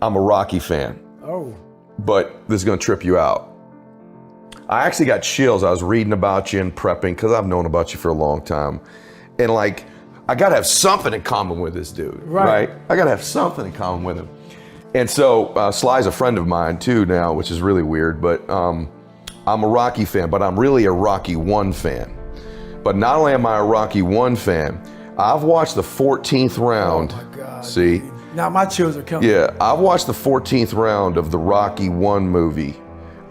I'm a Rocky fan. Oh. But this is gonna trip you out. I actually got chills. I was reading about you and prepping because I've known about you for a long time. And like, I gotta have something in common with this dude, right? I gotta have something in common with him. And so Sly's a friend of mine too now, which is really weird, but I'm a Rocky fan, but I'm really a Rocky 1 fan. But not only am I a Rocky 1 fan, I've watched the 14th round. Oh my God. See? Dude. Now my chills are coming. Yeah, I've watched the 14th round of the Rocky 1 movie.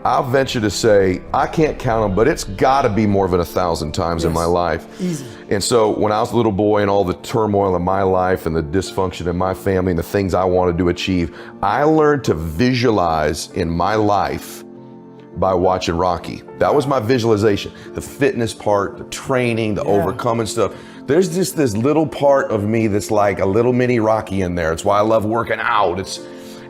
I'll venture to say, I can't count them, but it's gotta be more than 1,000 times in my life. Easy. And so when I was a little boy and all the turmoil in my life and the dysfunction in my family and the things I wanted to achieve, I learned to visualize in my life by watching Rocky. That was my visualization. The fitness part, the training, the overcoming stuff. There's just this little part of me that's like a little mini Rocky in there. It's why I love working out.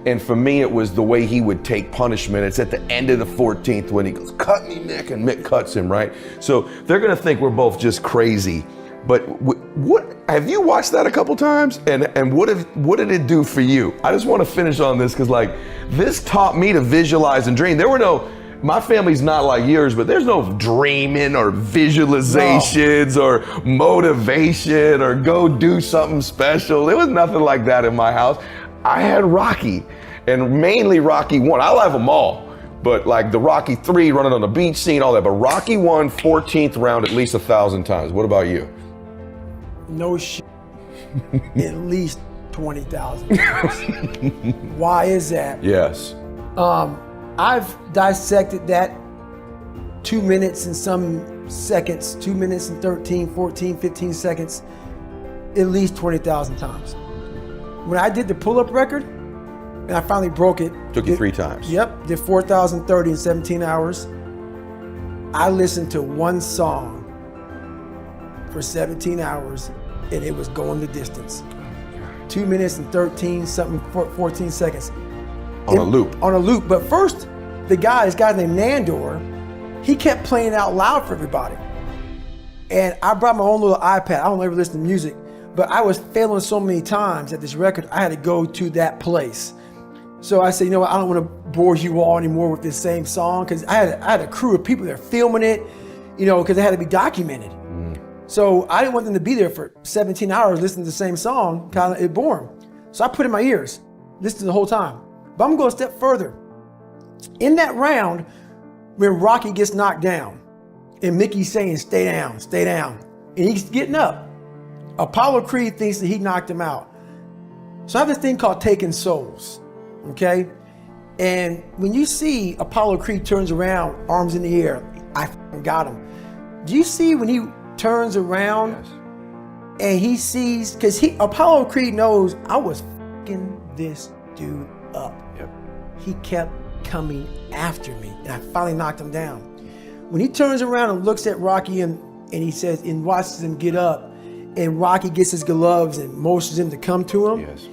And for me, it was the way he would take punishment. It's at the end of the 14th when he goes, cut me, Nick, and Mick cuts him, right? So they're gonna think we're both just crazy. But what have you watched that a couple times? And what did it do for you? I just wanna finish on this because like, this taught me to visualize and dream. My family's not like yours, but there's no dreaming or visualizations or motivation or go do something special. There was nothing like that in my house. I had Rocky, and mainly Rocky 1. I love them all, but like the Rocky 3 running on the beach scene, all that. But Rocky 1, 14th round at least 1,000 times. What about you? No shit. At least 20,000 times. Why is that? Yes. I've dissected that 2 minutes and some seconds, 2 minutes and 13, 14, 15 seconds, at least 20,000 times. When I did the pull-up record, and I finally broke it. Took you 3 times. Yep, did 4,030 in 17 hours. I listened to one song for 17 hours, and it was going the distance. 2 minutes and 13, something, 14 seconds. On a loop. On a loop. But first, this guy named Nandor, he kept playing out loud for everybody. And I brought my own little iPad. I don't ever listen to music, but I was failing so many times at this record, I had to go to that place. So I said, you know what, I don't want to bore you all anymore with this same song, because I had a crew of people there filming it, because it had to be documented. So I didn't want them to be there for 17 hours listening to the same song, kind of it boring. So I put it in my ears, listened the whole time. But I'm gonna go a step further. In that round, when Rocky gets knocked down, and Mickey's saying, stay down, and he's getting up, Apollo Creed thinks that he knocked him out. So I have this thing called taking souls, okay? And when you see Apollo Creed turns around, arms in the air, I got him. Do you see when he turns around and he sees, because Apollo Creed knows I was fucking this dude up. Yep. He kept coming after me, and I finally knocked him down. When he turns around and looks at Rocky and he says, and watches him get up, and Rocky gets his gloves and motions him to come to him, Yes.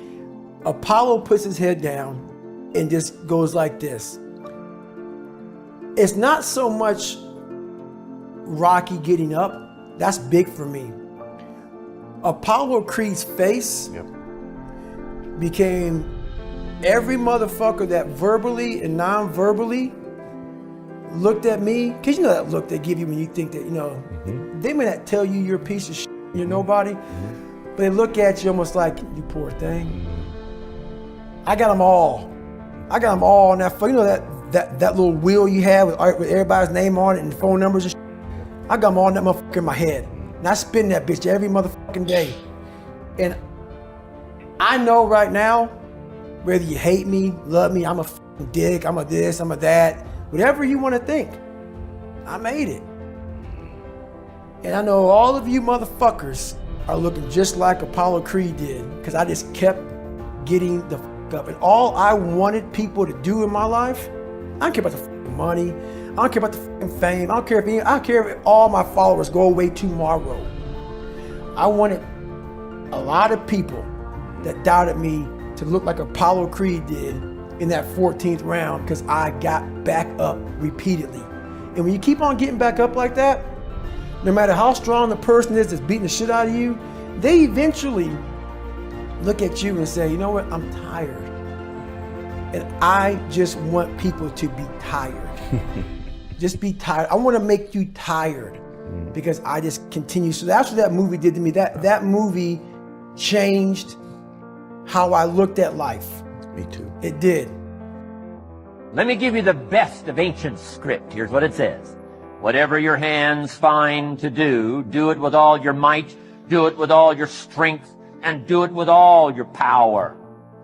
Apollo puts his head down and just goes like this. It's not so much Rocky getting up, that's big for me. Apollo Creed's face became every motherfucker that verbally and non-verbally looked at me, because you know that look they give you when you think that, they may not tell you you're a piece of shit, you're nobody, but they look at you almost like, you poor thing. I got them all. I got them all on that, that little wheel you have with everybody's name on it and phone numbers and shit. I got them all in that motherfucker in my head. And I spin that bitch every motherfucking day. And I know right now, whether you hate me, love me, I'm a fucking dick, I'm a this, I'm a that, whatever you want to think, I made it. And I know all of you motherfuckers are looking just like Apollo Creed did, because I just kept getting the fuck up. And all I wanted people to do in my life, I don't care about the fucking money, I don't care about the fucking fame, I don't care if all my followers go away tomorrow. I wanted a lot of people that doubted me to look like Apollo Creed did in that 14th round, because I got back up repeatedly. And when you keep on getting back up like that, no matter how strong the person is that's beating the shit out of you, they eventually look at you and say, you know what, I'm tired. And I just want people to be tired. Just be tired. I want to make you tired because I just continue. So that's what that movie did to me. That movie changed how I looked at life. Me too. It did. Let me give you the best of ancient script. Here's what it says. Whatever your hands find to do, do it with all your might, do it with all your strength, and do it with all your power.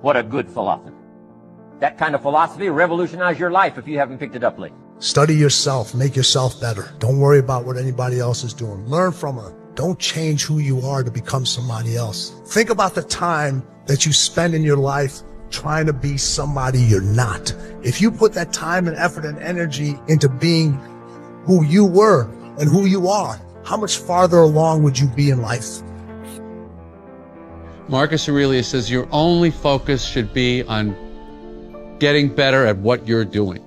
What a good philosophy. That kind of philosophy will revolutionize your life if you haven't picked it up lately. Study yourself, make yourself better. Don't worry about what anybody else is doing. Learn from her. Don't change who you are to become somebody else. Think about the time that you spend in your life trying to be somebody you're not. If you put that time and effort and energy into being who you were and who you are, how much farther along would you be in life? Marcus Aurelius says your only focus should be on getting better at what you're doing.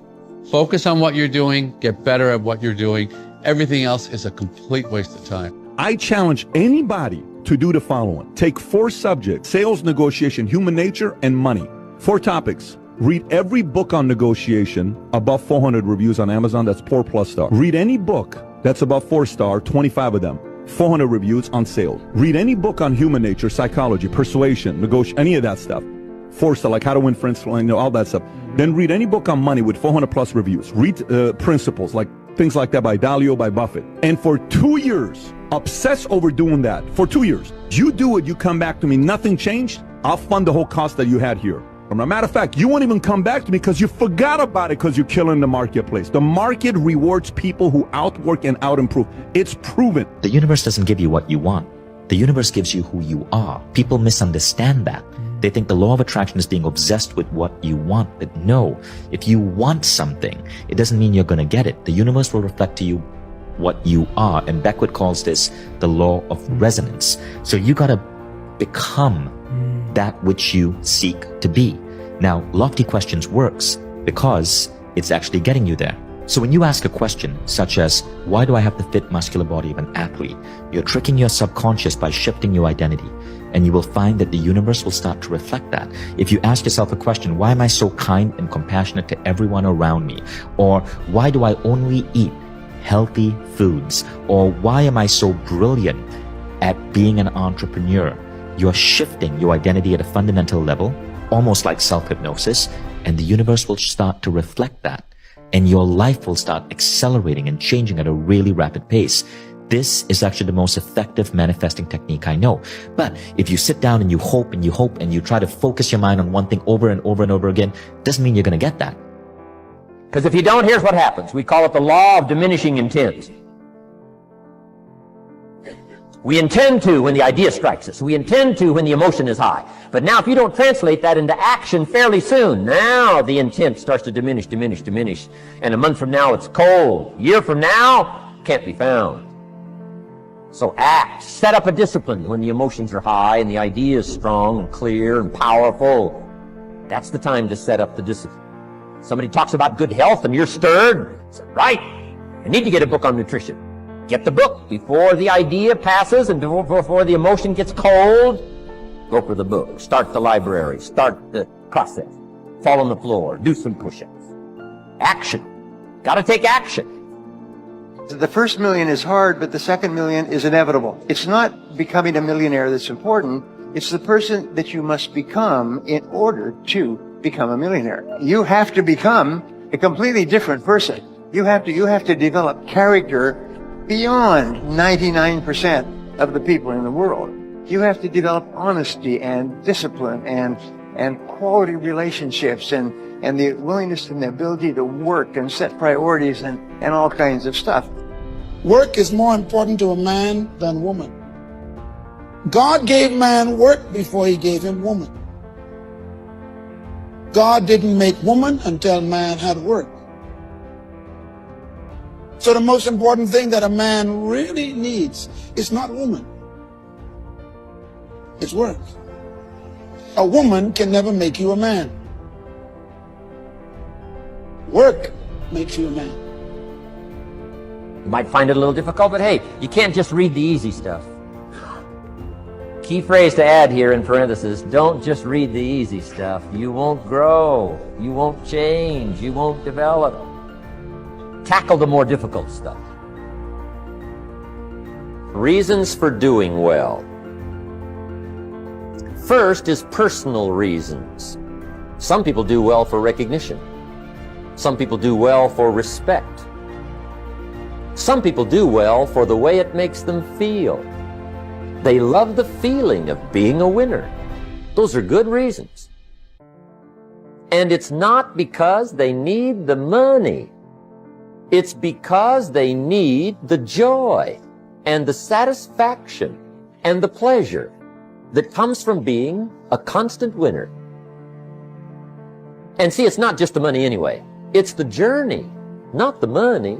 Focus on what you're doing, get better at what you're doing. Everything else is a complete waste of time. I challenge anybody to do the following. Take 4 subjects: sales, negotiation, human nature, and money. 4 topics. Read every book on negotiation, above 400 reviews on Amazon, that's 4+ star. Read any book that's above 4 star, 25 of them, 400 reviews on sales. Read any book on human nature, psychology, persuasion, negotiation, any of that stuff. 4 star, like how to win friends, all that stuff. Then read any book on money with 400+ reviews. Read principles, like things like that by Dalio, by Buffett. And for 2 years, obsess over doing that. For 2 years. You do it, you come back to me, nothing changed, I'll fund the whole cost that you had here. As a matter of fact, you won't even come back to me because you forgot about it because you're killing the marketplace. The market rewards people who outwork and out-improve. It's proven. The universe doesn't give you what you want. The universe gives you who you are. People misunderstand that. They think the law of attraction is being obsessed with what you want. But no, if you want something, it doesn't mean you're going to get it. The universe will reflect to you what you are. And Beckwith calls this the law of resonance. So you got to become that which you seek to be. Now, lofty questions works because it's actually getting you there. So when you ask a question such as, why do I have the fit muscular body of an athlete? You're tricking your subconscious by shifting your identity. And you will find that the universe will start to reflect that. If you ask yourself a question, why am I so kind and compassionate to everyone around me? Or why do I only eat healthy foods? Or why am I so brilliant at being an entrepreneur? You're shifting your identity at a fundamental level, almost like self-hypnosis, and the universe will start to reflect that. And your life will start accelerating and changing at a really rapid pace. This is actually the most effective manifesting technique I know. But if you sit down and you hope and you hope and you try to focus your mind on one thing over and over and over again, doesn't mean you're going to get that. Because if you don't, here's what happens. We call it the law of diminishing intent. We intend to when the idea strikes us. We intend to when the emotion is high. But now if you don't translate that into action fairly soon, now the intent starts to diminish. And a month from now it's cold. A year from now, can't be found. So act. Set up a discipline when the emotions are high and the idea is strong and clear and powerful. That's the time to set up the discipline. Somebody talks about good health and you're stirred. Say, right, I need to get a book on nutrition. Get the book before the idea passes and before the emotion gets cold. Go for the book. Start the library. Start the process. Fall on the floor. Do some push-ups. Action. Got to take action. The first million is hard, but the second million is inevitable. It's not becoming a millionaire that's important. It's the person that you must become in order to become a millionaire. You have to become a completely different person. You have to develop character beyond 99% of the people in the world. You have to develop honesty and discipline and quality relationships and the willingness and the ability to work and set priorities and all kinds of stuff. Work is more important to a man than woman. God gave man work before he gave him woman. God didn't make woman until man had work. So the most important thing that a man really needs is not woman. It's work. A woman can never make you a man. Work makes you a man. You might find it a little difficult, but hey, you can't just read the easy stuff. Key phrase to add here in parentheses, don't just read the easy stuff. You won't grow, you won't change, you won't develop. Tackle the more difficult stuff. Reasons for doing well. First is personal reasons. Some people do well for recognition. Some people do well for respect. Some people do well for the way it makes them feel. They love the feeling of being a winner. Those are good reasons. And it's not because they need the money. It's because they need the joy and the satisfaction and the pleasure that comes from being a constant winner. And see, it's not just the money anyway. It's the journey, not the money.